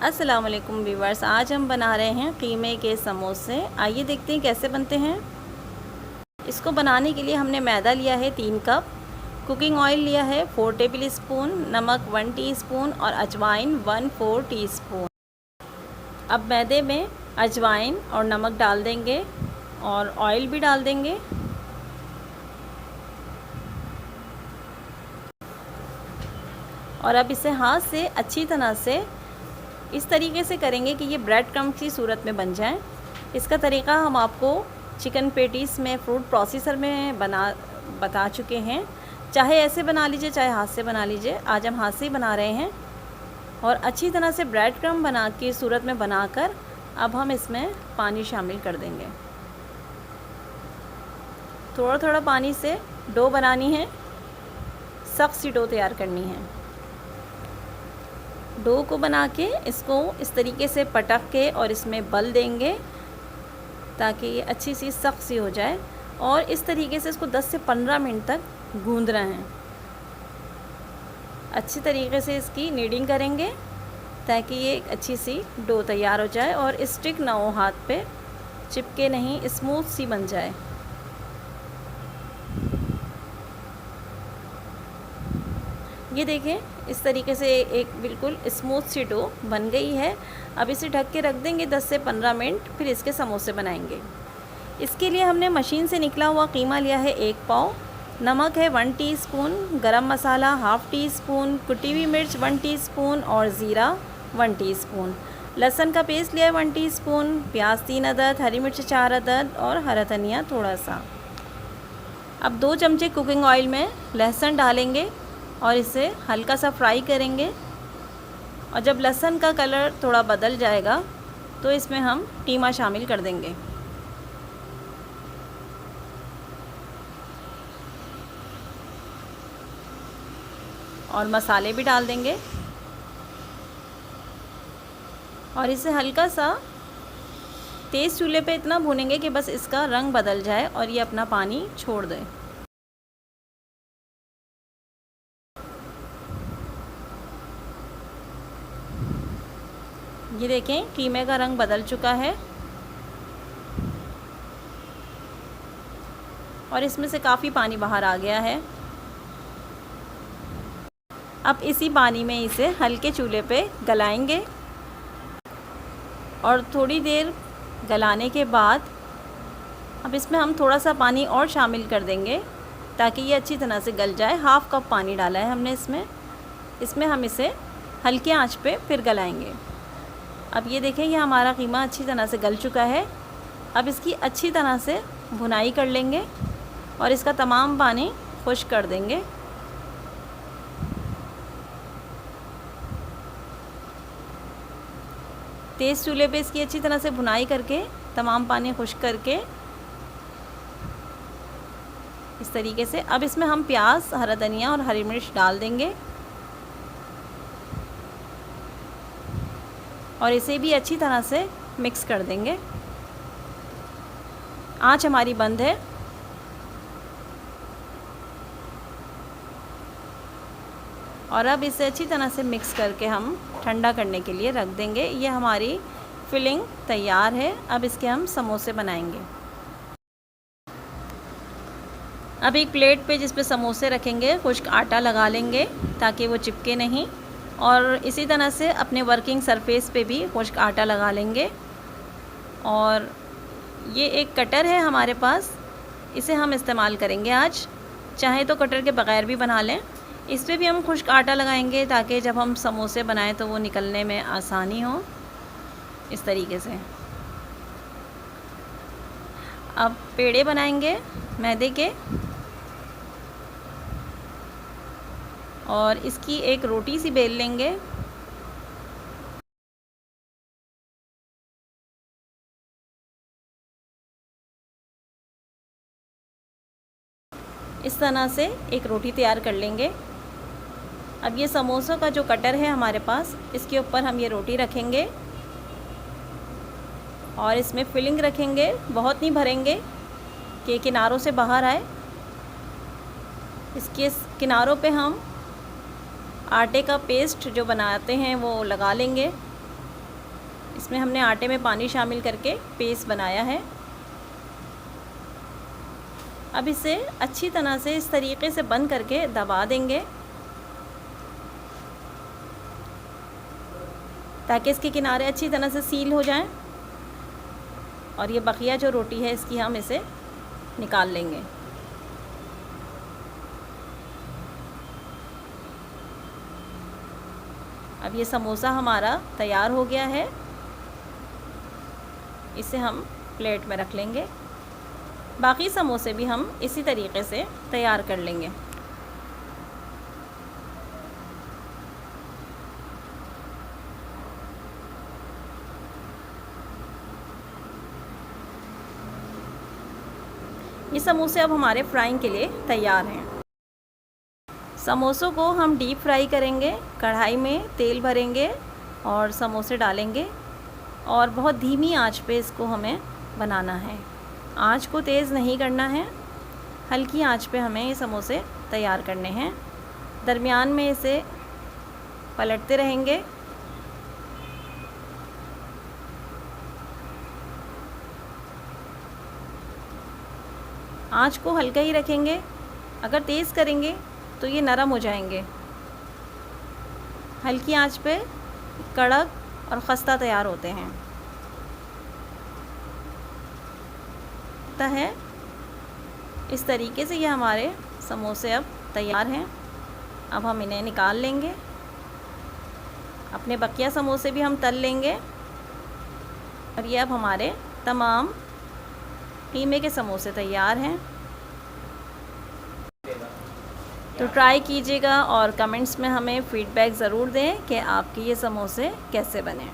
अस्सलाम वालेकुम व्यूवर्स, आज हम बना रहे हैं कीमे के समोसे। आइए देखते हैं कैसे बनते हैं। इसको बनाने के लिए हमने मैदा लिया है 3 कप, कुकिंग ऑयल लिया है 4 टेबल स्पून, नमक 1 टीस्पून और अजवाइन 1/4 टीस्पून। अब मैदे में अजवाइन और नमक डाल देंगे और ऑयल भी डाल देंगे। और अब इसे हाथ से अच्छी तरह से इस तरीके से करेंगे कि ये ब्रेड क्रम्ब की सूरत में बन जाए। इसका तरीका हम आपको चिकन पेटीज़ में फ्रूट प्रोसेसर में बता चुके हैं। चाहे ऐसे बना लीजिए, चाहे हाथ से बना लीजिए। आज हम हाथ से ही बना रहे हैं। और अच्छी तरह से ब्रेड क्रम्ब बना की सूरत में बनाकर अब हम इसमें पानी शामिल कर देंगे। थोड़ा थोड़ा पानी से डो बनानी है, सख्त सी डो तैयार करनी है। डो को बना के इसको इस तरीके से पटक के और इसमें बल देंगे ताकि ये अच्छी सी सख्त सी हो जाए। और इस तरीके से इसको 10 से 15 मिनट तक गूंदना है। अच्छी तरीके से इसकी नीडिंग करेंगे ताकि ये एक अच्छी सी डो तैयार हो जाए और स्टिक ना हो, हाथ पे चिपके नहीं, स्मूथ सी बन जाए। ये देखें, इस तरीके से एक बिल्कुल स्मूथ सी डो बन गई है। अब इसे ढक के रख देंगे 10 से 15 मिनट, फिर इसके समोसे बनाएंगे। इसके लिए हमने मशीन से निकला हुआ कीमा लिया है 1 पाव, नमक है 1 टीस्पून, गरम मसाला 1/2 टीस्पून, कुटी हुई मिर्च 1 टीस्पून और ज़ीरा 1 टीस्पून, लहसुन का पेस्ट लिया है 1 टीस्पून, प्याज 3 अदद, हरी मिर्च 4 अदद और हरा धनिया थोड़ा सा। अब 2 चमचे कुकिंग ऑयल में लहसुन डालेंगे और इसे हल्का सा फ्राई करेंगे। और जब लहसुन का कलर थोड़ा बदल जाएगा तो इसमें हम कीमा शामिल कर देंगे। और मसाले भी डाल देंगे और इसे हल्का सा तेज़ चूल्हे पे इतना भूनेंगे कि बस इसका रंग बदल जाए और ये अपना पानी छोड़ दे। ये देखें, कीमे का रंग बदल चुका है और इसमें से काफ़ी पानी बाहर आ गया है। अब इसी पानी में इसे हल्के चूल्हे पे गलाएंगे और थोड़ी देर गलाने के बाद अब इसमें हम थोड़ा सा पानी और शामिल कर देंगे ताकि ये अच्छी तरह से गल जाए। 1/2 कप पानी डाला है हमने इसमें हम इसे हल्की आंच पे फिर गलाएंगे। अब ये देखें, ये हमारा कीमा अच्छी तरह से गल चुका है। अब इसकी अच्छी तरह से भुनाई कर लेंगे और इसका तमाम पानी खुश्क कर देंगे। तेज़ चूल्हे पे इसकी अच्छी तरह से भुनाई करके तमाम पानी खुश्क करके इस तरीके से अब इसमें हम प्याज, हरा धनिया और हरी मिर्च डाल देंगे और इसे भी अच्छी तरह से मिक्स कर देंगे। आंच हमारी बंद है। और अब इसे अच्छी तरह से मिक्स करके हम ठंडा करने के लिए रख देंगे। ये हमारी फिलिंग तैयार है। अब इसके हम समोसे बनाएंगे। अब एक प्लेट पे जिस पे समोसे रखेंगे खुश्क आटा लगा लेंगे ताकि वो चिपके नहीं। और इसी तरह से अपने वर्किंग सरफेस पे भी खुश्क आटा लगा लेंगे। और ये एक कटर है हमारे पास, इसे हम इस्तेमाल करेंगे आज। चाहे तो कटर के बग़ैर भी बना लें। इस पे भी हम खुश्क आटा लगाएंगे ताकि जब हम समोसे बनाएं तो वो निकलने में आसानी हो। इस तरीके से अब पेड़े बनाएंगे मैदे के और इसकी एक रोटी सी बेल लेंगे। इस तरह से एक रोटी तैयार कर लेंगे। अब ये समोसों का जो कटर है हमारे पास, इसके ऊपर हम ये रोटी रखेंगे और इसमें फिलिंग रखेंगे। बहुत नहीं भरेंगे कि किनारों से बाहर आए। इसके किनारों पे हम आटे का पेस्ट जो बनाते हैं वो लगा लेंगे इसमें हमने आटे में पानी शामिल करके पेस्ट बनाया है। अब इसे अच्छी तरह से इस तरीके से बंद करके दबा देंगे ताकि इसके किनारे अच्छी तरह से सील हो जाएं। और ये बकिया जो रोटी है इसकी हम इसे निकाल लेंगे। अब ये समोसा हमारा तैयार हो गया है। इसे हम प्लेट में रख लेंगे। बाकी समोसे भी हम इसी तरीके से तैयार कर लेंगे। ये समोसे अब हमारे फ्राइंग के लिए तैयार हैं। समोसों को हम डीप फ्राई करेंगे। कढ़ाई में तेल भरेंगे और समोसे डालेंगे और बहुत धीमी आंच पे इसको हमें बनाना है। आंच को तेज़ नहीं करना है, हल्की आंच पे हमें ये समोसे तैयार करने हैं। दरमियान में इसे पलटते रहेंगे। आंच को हल्का ही रखेंगे, अगर तेज़ करेंगे तो ये नरम हो जाएंगे। हल्की आंच पे कड़क और खस्ता तैयार होते हैं। है इस तरीके से ये हमारे समोसे अब तैयार हैं। अब हम इन्हें निकाल लेंगे। अपने बकिया समोसे भी हम तल लेंगे और ये अब हमारे तमाम कीमे के समोसे तैयार हैं। तो ट्राई कीजिएगा और कमेंट्स में हमें फ़ीडबैक ज़रूर दें कि आपके ये समोसे कैसे बने।